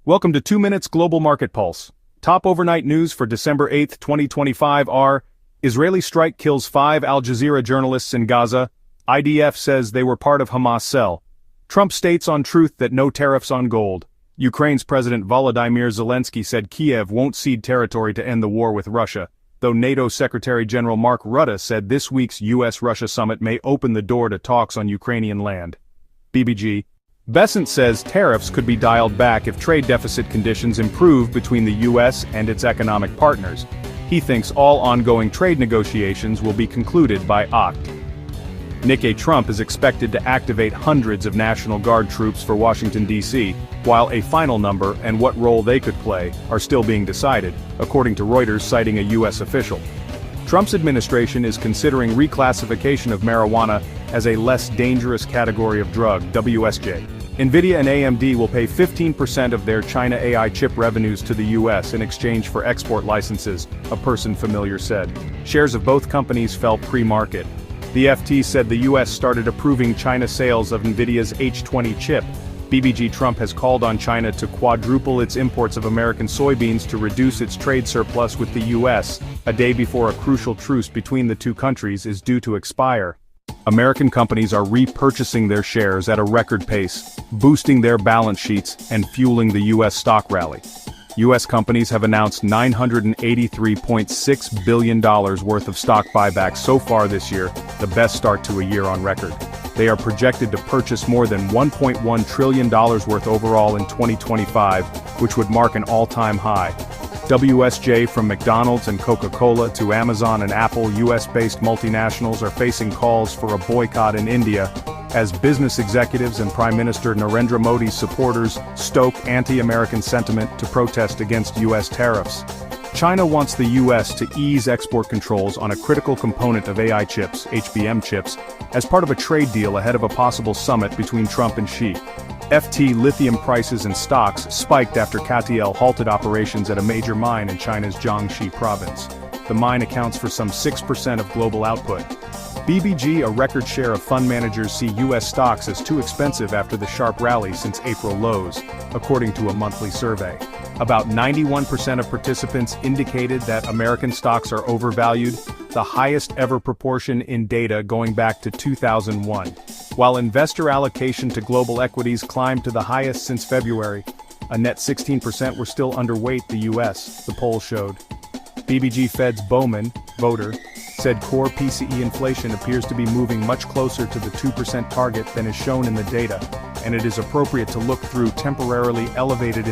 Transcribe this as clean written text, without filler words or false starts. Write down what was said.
Welcome to 2 Minutes Global Market Pulse. Top overnight news for December 8, 2025 are: Israeli strike kills 5 Al Jazeera journalists in Gaza. IDF says they were part of Hamas cell. Trump states on Truth that no tariffs on gold. Ukraine's President Volodymyr Zelensky said Kiev won't cede territory to end the war with Russia, though NATO Secretary General Mark Rutte said this week's US-Russia summit may open the door to talks on Ukrainian land. BBG. Bessent says tariffs could be dialed back if trade deficit conditions improve between the US and its economic partners. He thinks all ongoing trade negotiations will be concluded by Oct. Nikkei. Trump is expected to activate hundreds of National Guard troops for Washington, D.C., while a final number and what role they could play are still being decided, according to Reuters citing a U.S. official. Trump's administration is considering reclassification of marijuana as a less dangerous category of drug, WSJ. NVIDIA and AMD will pay 15% of their China AI chip revenues to the U.S. in exchange for export licenses, a person familiar said. Shares of both companies fell pre-market. The FT said the U.S. started approving China sales of NVIDIA's H20 chip. BBG. Trump has called on China to quadruple its imports of American soybeans to reduce its trade surplus with the U.S., a day before a crucial truce between the two countries is due to expire. American companies are repurchasing their shares at a record pace, boosting their balance sheets and fueling the U.S. stock rally. U.S. companies have announced $983.6 billion worth of stock buybacks so far this year, the best start to a year on record. They are projected to purchase more than $1.1 trillion worth overall in 2025, which would mark an all-time high. WSJ. From McDonald's and Coca-Cola to Amazon and Apple, US-based multinationals are facing calls for a boycott in India, as business executives and Prime Minister Narendra Modi's supporters stoke anti-American sentiment to protest against US tariffs. China wants the US to ease export controls on a critical component of AI chips, HBM chips, as part of a trade deal ahead of a possible summit between Trump and Xi. FT. Lithium prices and stocks spiked after CATL halted operations at a major mine in China's Jiangxi province. The mine accounts for some 6% of global output. BBG. A record share of fund managers see U.S. stocks as too expensive after the sharp rally since April lows, according to a monthly survey. About 91% of participants indicated that American stocks are overvalued, the highest ever proportion in data going back to 2001. While investor allocation to global equities climbed to the highest since February, a net 16% were still underweight the U.S., the poll showed. BBG. Fed's Bowman, voter, said core PCE inflation appears to be moving much closer to the 2% target than is shown in the data, and it is appropriate to look through temporarily elevated